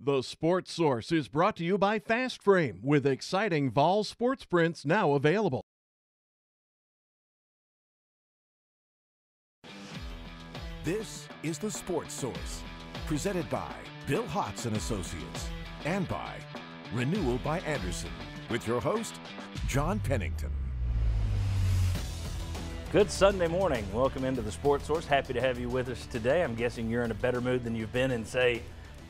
The Sports Source is brought to you by Fast Frame, with exciting Vol sports prints now available. This is The Sports Source, presented by Bill Hotz and Associates, and by Renewal by Andersen, with your host, John Pennington. Good Sunday morning. Welcome into The Sports Source. Happy to have you with us today. I'm guessing you're in a better mood than you've been in, say,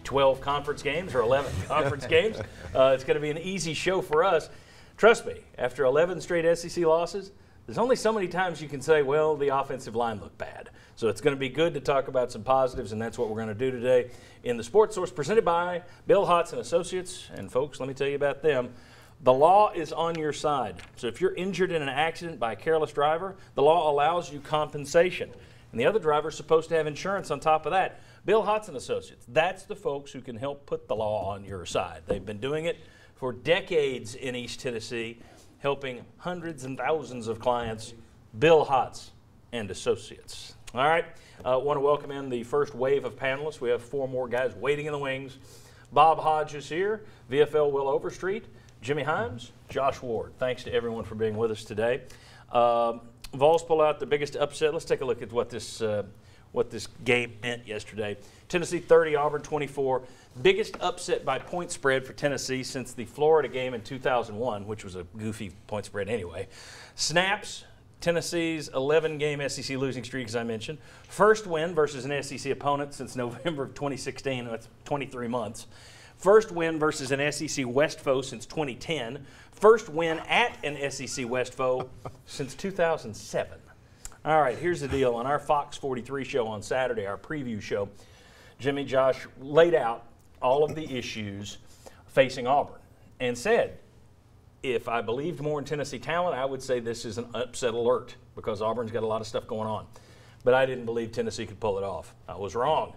12 conference games or 11 conference games. It's going to be an easy show for us. Trust me, after 11 straight SEC losses, there's only so many times you can say, well, the offensive line looked bad. So it's going to be good to talk about some positives, and that's what we're going to do today in the Sports Source, presented by Bill Hotz and Associates. And folks, let me tell you about them. The law is on your side. So if you're injured in an accident by a careless driver, the law allows you compensation. And the other driver's supposed to have insurance on top of that. Bill Hotz and Associates, that's the folks who can help put the law on your side. They've been doing it for decades in East Tennessee, helping hundreds and thousands of clients. Bill Hotz and Associates. All right, I want to welcome in the first wave of panelists. We have 4 more guys waiting in the wings. Bob Hodge is here, VFL Will Overstreet, Jimmy Himes, Josh Ward. Thanks to everyone for being with us today. Vols pull out the biggest upset. Let's take a look at what this game meant yesterday. Tennessee 30, Auburn 24. Biggest upset by point spread for Tennessee since the Florida game in 2001, which was a goofy point spread anyway. Snaps, Tennessee's 11-game SEC losing streak, as I mentioned. First win versus an SEC opponent since November of 2016. That's 23 months. First win versus an SEC West foe since 2010. First win at an SEC West foe since 2007. All right, here's the deal. On our Fox 43 show on Saturday, our preview show, Jimmy Josh laid out all of the issues facing Auburn and said, if I believed more in Tennessee talent, I would say this is an upset alert because Auburn's got a lot of stuff going on. But I didn't believe Tennessee could pull it off. I was wrong.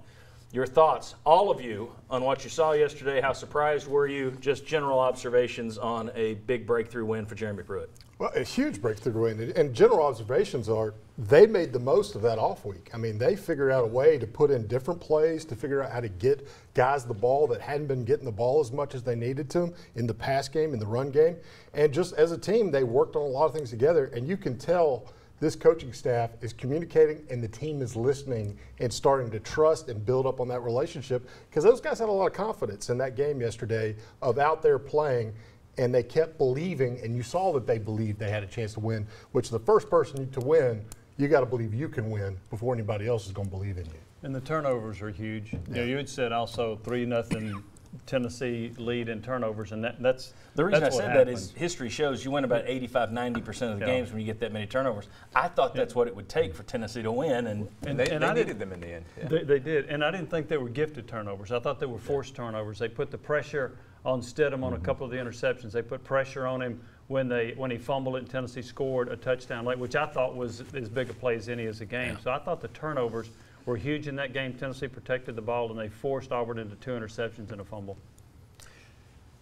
Your thoughts, all of you, on what you saw yesterday. How surprised were you? Just general observations on a big breakthrough win for Jeremy Pruitt. Well, a huge breakthrough win. And general observations are they made the most of that off week. I mean, they figured out a way to put in different plays, to figure out how to get guys the ball that hadn't been getting the ball as much as they needed to in the pass game, in the run game. And just as a team, they worked on a lot of things together. And you can tell this coaching staff is communicating and the team is listening and starting to trust and build up on that relationship, because those guys had a lot of confidence in that game yesterday of out there playing, and they kept believing, and you saw that they believed they had a chance to win, which the first person to win, you got to believe you can win before anybody else is going to believe in you. And the turnovers are huge. Yeah. You know, you had said also 3-0 Tennessee lead in turnovers, and that's the reason that's I said that is history shows you win about 85-90% of the games when you get that many turnovers. I thought that's what it would take for Tennessee to win, and they needed them in the end. Yeah. They did, and I didn't think they were gifted turnovers. I thought they were forced turnovers. They put the pressure on Stidham on a couple of the interceptions. They put pressure on him when he fumbled it and Tennessee scored a touchdown late, which I thought was as big a play as any as a game. So I thought the turnovers were huge in that game. Tennessee protected the ball, and they forced Auburn into 2 interceptions and a fumble.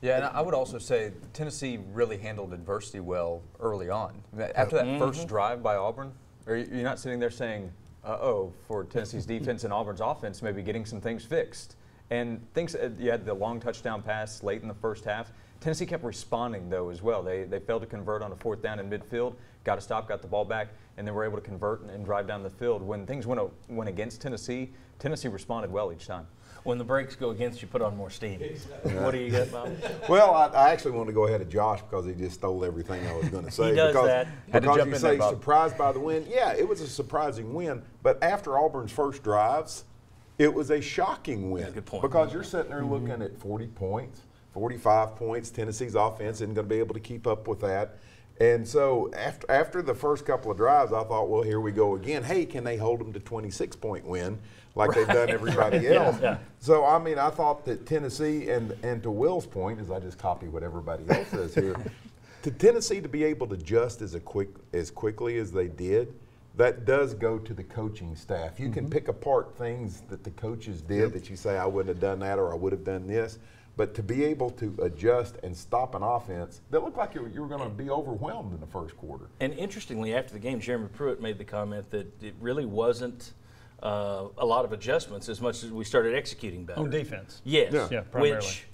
Yeah, and I would also say Tennessee really handled adversity well early on. After that first drive by Auburn, you're not sitting there saying, uh-oh, for Tennessee's defense and Auburn's offense, maybe getting some things fixed. And you had the long touchdown pass late in the first half. Tennessee kept responding, though, as well. They failed to convert on a 4th down in midfield, got a stop, got the ball back, and then were able to convert and drive down the field. When things went against Tennessee, Tennessee responded well each time. When the brakes go against you, put on more steam. What do you got, Bob? Well, I actually want to go ahead of Josh because he just stole everything I was going to say. He does that. Because you say surprised by the win. Yeah, it was a surprising win. But after Auburn's first drives, it was a shocking win. Yeah, good point. Because you're sitting there looking at 40 points, 45 points. Tennessee's offense isn't going to be able to keep up with that. And so after the first couple of drives, I thought, well, here we go again. Hey, can they hold them to 26-point win like they've done everybody else? Yeah. So, I mean, I thought that Tennessee, and to Will's point, as I just copy what everybody else says here, to Tennessee to be able to adjust as quickly as they did, that does go to the coaching staff. You can pick apart things that the coaches did that you say, I wouldn't have done that or I would have done this. But to be able to adjust and stop an offense that looked like you were going to be overwhelmed in the first quarter. And interestingly, after the game, Jeremy Pruitt made the comment that it really wasn't a lot of adjustments as much as we started executing better. On defense. Yes. Yeah, primarily. Which,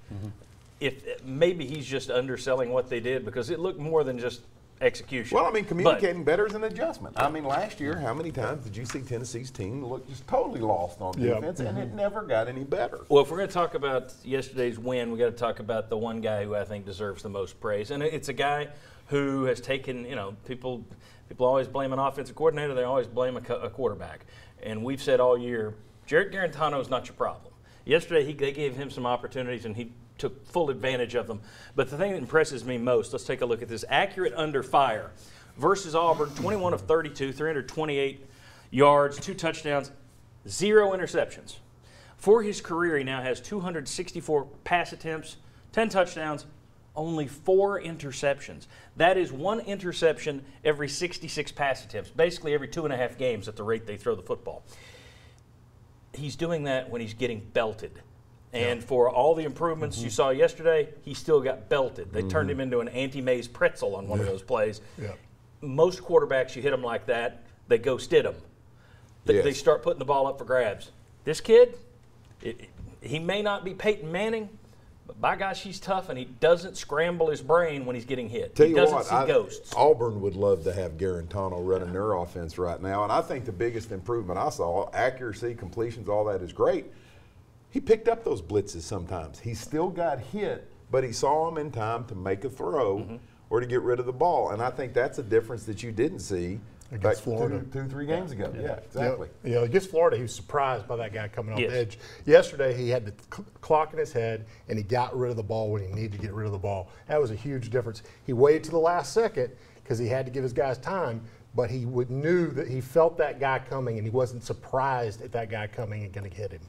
if maybe he's just underselling what they did because it looked more than just execution. Well, I mean, communicating better is an adjustment. I mean, last year, how many times did you see Tennessee's team look just totally lost on defense, and it never got any better? Well, if we're going to talk about yesterday's win, we got to talk about the one guy who I think deserves the most praise, and it's a guy who has taken, people always blame an offensive coordinator, they always blame a quarterback, and we've said all year, Jarrett Guarantano is not your problem. Yesterday, they gave him some opportunities, and he took full advantage of them. But the thing that impresses me most, let's take a look at this. Accurate under fire versus Auburn, 21 of 32, 328 yards, 2 touchdowns, 0 interceptions. For his career, he now has 264 pass attempts, 10 touchdowns, only 4 interceptions. That is 1 interception every 66 pass attempts, basically every 2.5 games at the rate they throw the football. He's doing that when he's getting belted. And for all the improvements you saw yesterday, he still got belted. They turned him into an anti-Maze pretzel on one of those plays. Most quarterbacks, you hit them like that, they go Stidham. They start putting the ball up for grabs. This kid, he may not be Peyton Manning, but by gosh, he's tough, and he doesn't scramble his brain when he's getting hit. Tell he you doesn't what, see ghosts. Auburn would love to have Guarantano running their offense right now, and I think the biggest improvement I saw, accuracy, completions, all that is great. He picked up those blitzes sometimes. He still got hit, but he saw them in time to make a throw or to get rid of the ball. And I think that's a difference that you didn't see against Florida 2-3 games ago. Yeah, exactly. Against Florida, he was surprised by that guy coming off the edge. Yesterday, he had the clock in his head, and he got rid of the ball when he needed to get rid of the ball. That was a huge difference. He waited to the last second because he had to give his guys time, but he knew that he felt that guy coming, and he wasn't surprised at that guy coming and going to hit him.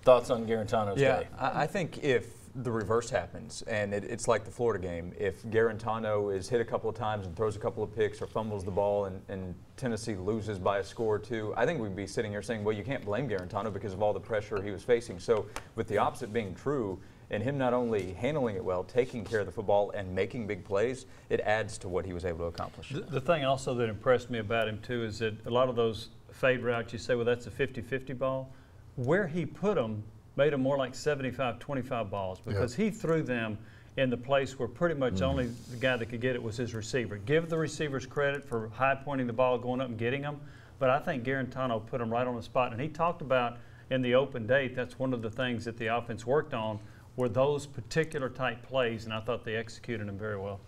Thoughts on Guarantano's day? I think if the reverse happens, and it's like the Florida game, if Guarantano is hit a couple of times and throws a couple of picks or fumbles the ball and Tennessee loses by a score or 2, I think we'd be sitting here saying, well, you can't blame Guarantano because of all the pressure he was facing. So with the opposite being true, and him not only handling it well, taking care of the football and making big plays, it adds to what he was able to accomplish. The thing also that impressed me about him, too, is that a lot of those fade routes, you say, well, that's a 50-50 ball. Where he put them made them more like 75-25 balls because he threw them in the place where pretty much only the guy that could get it was his receiver. Give the receivers credit for high pointing the ball, going up and getting them, but I think Guarantano put them right on the spot. And he talked about in the open date, that's one of the things that the offense worked on were those particular type plays, and I thought they executed them very well.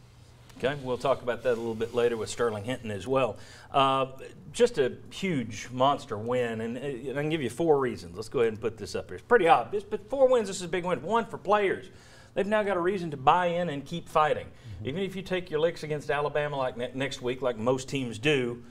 Okay, we'll talk about that a little bit later with Sterling Hinton as well. Just a huge monster win, and I can give you 4 reasons. Let's go ahead and put this up here. It's pretty obvious, but 4 wins, this is a big win. 1 for players. They've now got a reason to buy in and keep fighting. Even if you take your licks against Alabama like next week, like most teams do,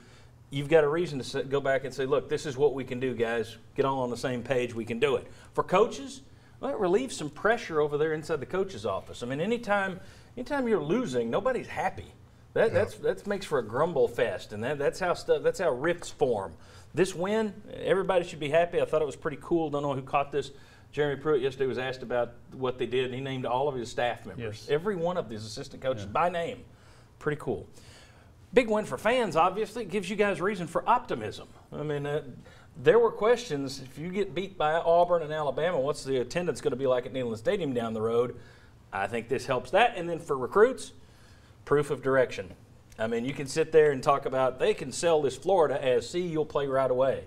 you've got a reason to go back and say, look, this is what we can do, guys. Get all on the same page. We can do it. For coaches, well, it relieves some pressure over there inside the coach's office. I mean, anytime you're losing, nobody's happy. That makes for a grumble fest, and that's how rifts form. This win, everybody should be happy. I thought it was pretty cool. Don't know who caught this. Jeremy Pruitt yesterday was asked about what they did, and he named all of his staff members. Yes. Every one of these assistant coaches by name. Pretty cool. Big win for fans, obviously. It gives you guys reason for optimism. I mean, there were questions. If you get beat by Auburn and Alabama, what's the attendance going to be like at Neyland Stadium down the road? I think this helps that. And then for recruits, proof of direction. I mean, you can sit there and talk about they can sell this Florida as, see, you'll play right away.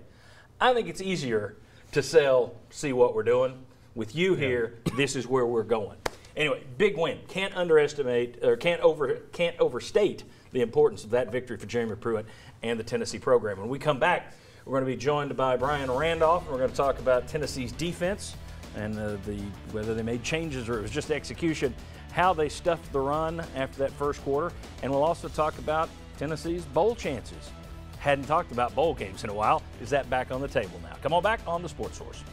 I think it's easier to sell, see what we're doing. With you here, this is where we're going. Anyway, big win. Can't underestimate or can't overstate the importance of that victory for Jeremy Pruitt and the Tennessee program. When we come back, we're going to be joined by Brian Randolph, and we're going to talk about Tennessee's defense and whether they made changes or it was just execution, how they stuffed the run after that first quarter, and we'll also talk about Tennessee's bowl chances. Hadn't talked about bowl games in a while. Is that back on the table now? Come on back on the Sports Source.